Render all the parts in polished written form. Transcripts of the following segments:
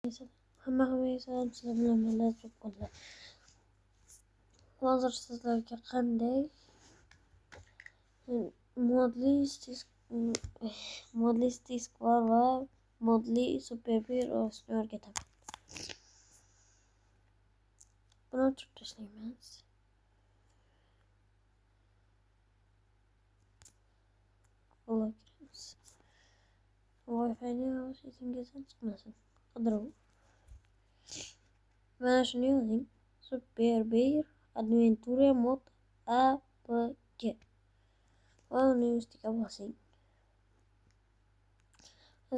Hammaga salom bilan bo'ladi. Hozir sizlarga qanday modli stisklar va modli superber o'rasini o'rgataman. Buni o'chirib tashlaymiz. Qoldiramiz. Wi-Fi'ni esingizdan chiqmasin. Qidiruv. Mana shuni yozing. Superber Adventure Mod APK. Va uni ustiga bosing.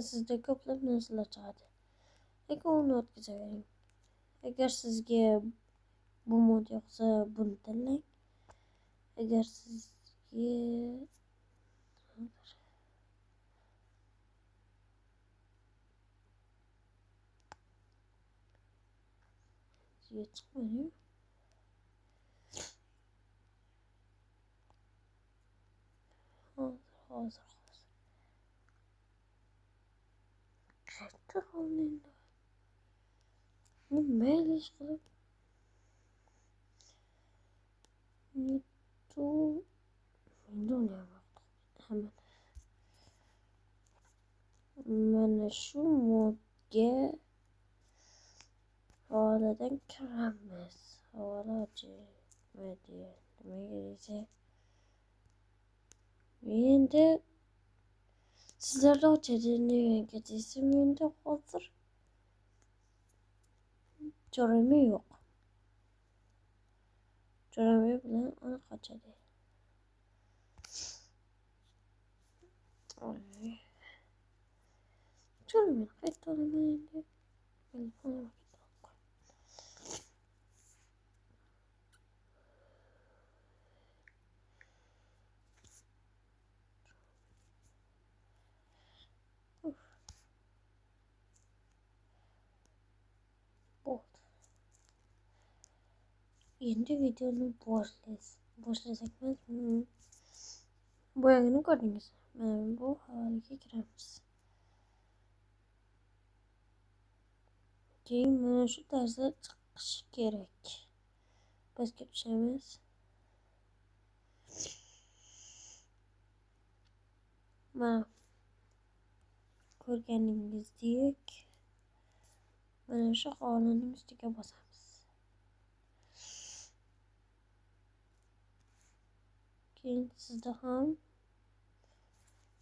Sizda ko'plab narsalar chiqadi. Lekin uni o'tkazavering. Agar sizga bu mod yoqsa, buni tanlang. Agar sizga chiqmadi. Hozir. Qayerda qoldinglar? Mayli ish qilib. Mana shu modga havoladan kiramiz. Havolachi nimaga desa, endi sizlarda ochadi nega desa, menda hozir jo'rami yo'q. Jo'rami bilan aniq ochadi. Jo'rami qayerda olaman endi? Telefonim endi videoni boshlasak boyagini ko'rdingiz. Mana bu havolaga kiramiz. Keyin mana shu tarzda chiqishi kerak. Pastga tushamiz. Mana ko'rganingizdek mana shu havolaning ustiga bosamiz. Keyin sizda ham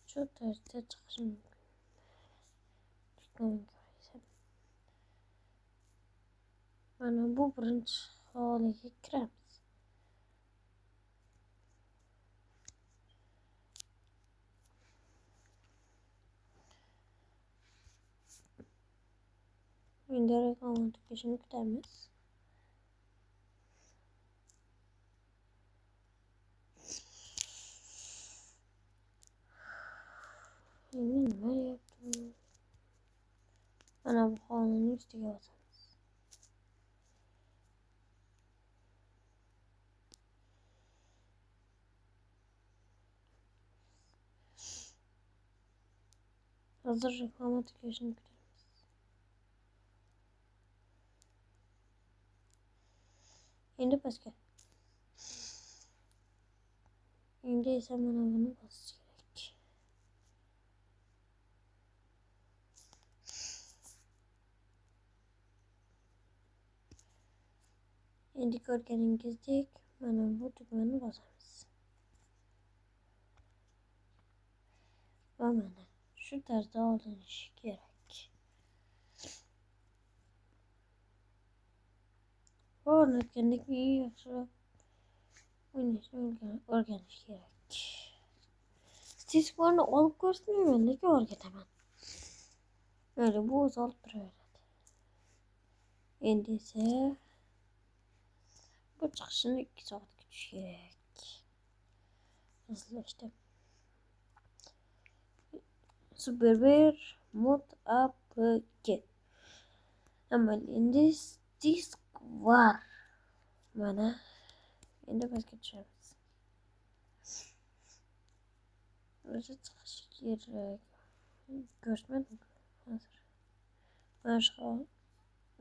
shu tarzda chiqishi mumkin. Mana bu birinchi havolaga kiramiz. Endi reklama tugashini kutamiz. Nima yaptım? Mana bu havolaning ustiga bosamiz. Hozir reklama tugashini kutamiz. Endi pastga. Endi esa mana buni bosish kerak. Endi ko'rganingizdek mana bu tugmani bosamiz. Va mana shu tarzda olinishi kerak. Va o'rnatgandek yaxshiroq o'ynashni o'rganish kerak. Stisklarni olib ko'rsatmayman, lekin o'rgataman. Mayli, bu o'zi olib turaveradi. Endi esa bu chiqishini 2 soat kutish kerak. Hozirlashdi. Superber Mod APK. Endi disk var. Mana endi pastga tushamiz. O'zi chiqishi kerak. Ko'rsatmadim hozir. Mana shu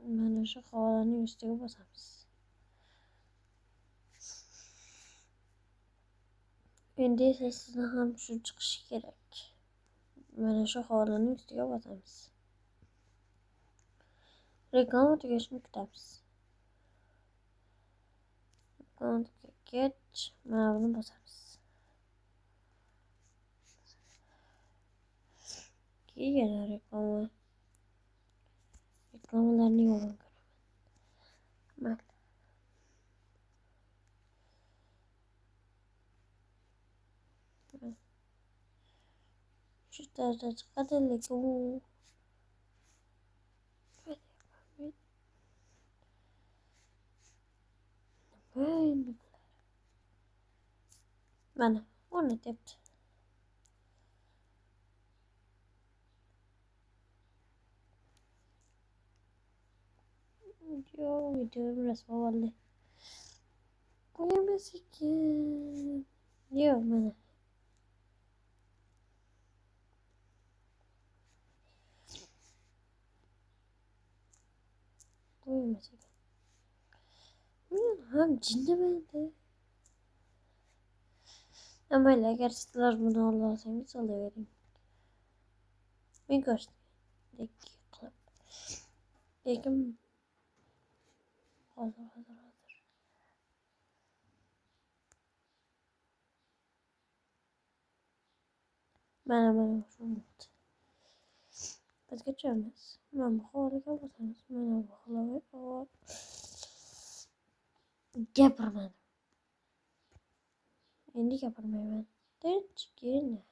Mana shu havolarning ustiga bosamiz. Endi esa sizdan ham shu chiqishi kerak. Mana shu havolarning ustiga bosamiz. Reklama tugashini kutamiz. Reklama tugagach mana buni bosamiz. Keyin reklamalarni yomon ko'raman. Shu tarzda chiqadi, lekin u mana o'rnatyapti. Video biraz havalı. Koyamaz ki. Yok mana. Koyamaz ki. Ham cinlemedi. Ama eğer sizler bunu alırsanız alıverin. Ben göstereyim. Lekin hazır. Mana şu oldu. Biz geçemiz. Ben bu havalı kapatırız. Mana bu havalı. Gapirmadim. Endi gapirmayman. Tinchgina.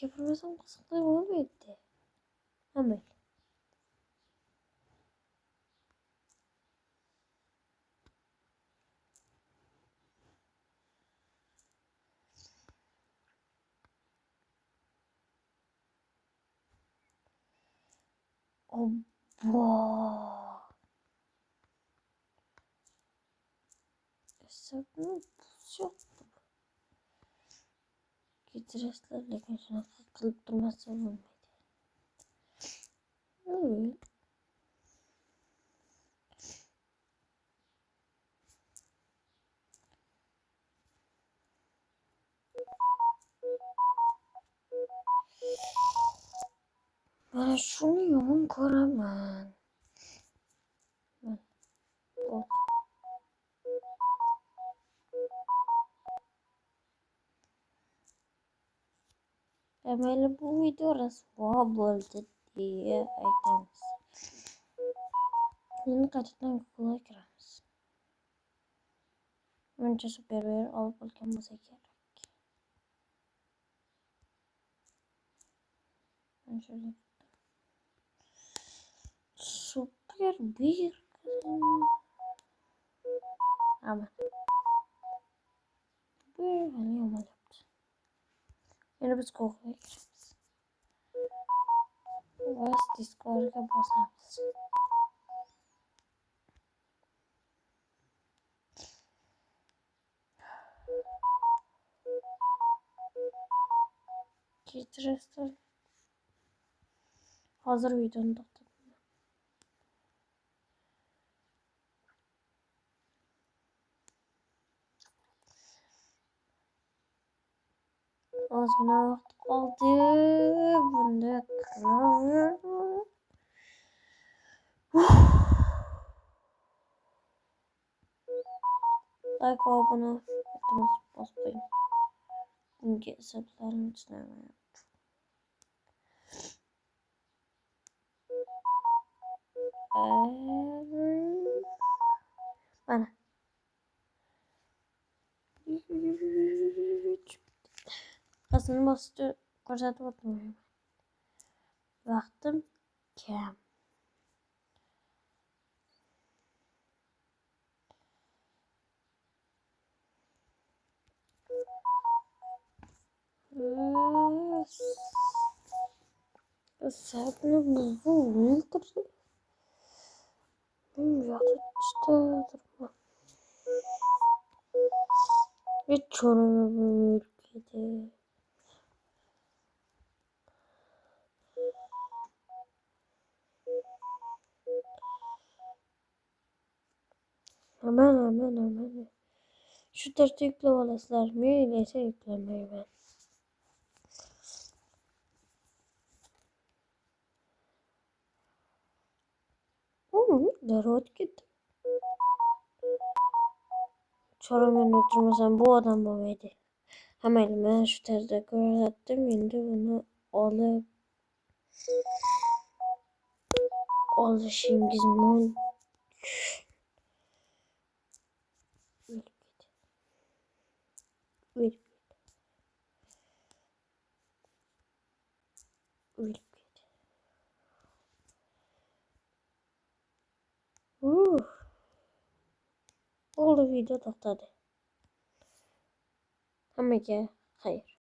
Gapirmasam qiziqli bo'lmaydi. Hamma. Obbo. Hesabni buzyapti. Ketirasizlar, lekin shunaqa qilib turmasa bo'lmaydi. Mana shuni yomon ko'raman. Mayli bu video rasvo bo'ldi deya aytamiz. Endi qaytadan Google'a kiramiz. Buncha superber olib olgan bo'lsa kerak. Superber. Ama. Bu hali yomon yaptı. Yine biz Google'a gireriz. Vas Discord'a basarız. Getiririz. Hazır videonu da. Azgına vakit kaldı. Bunda klavye. Like abone iltimas basmayın. Bunga hesaplarni tushunmayapman. Mana. Aslında bosishni ko'rsatib o'tmayman. Vaqtim kam. Hesabni buzib Yatıştırma. Ve çorabı ülkede. Hemen. Şu tırtı yüklü olasılar mı? Öyleyse yüklemeyi ben. Derot gitti. Çorum oturmasam bu adam bu muydu? Hemen ben şu tezde attım. Şimdi bunu alıp alışın gizmin. Oldu video toxtadı. Hammaga xayr.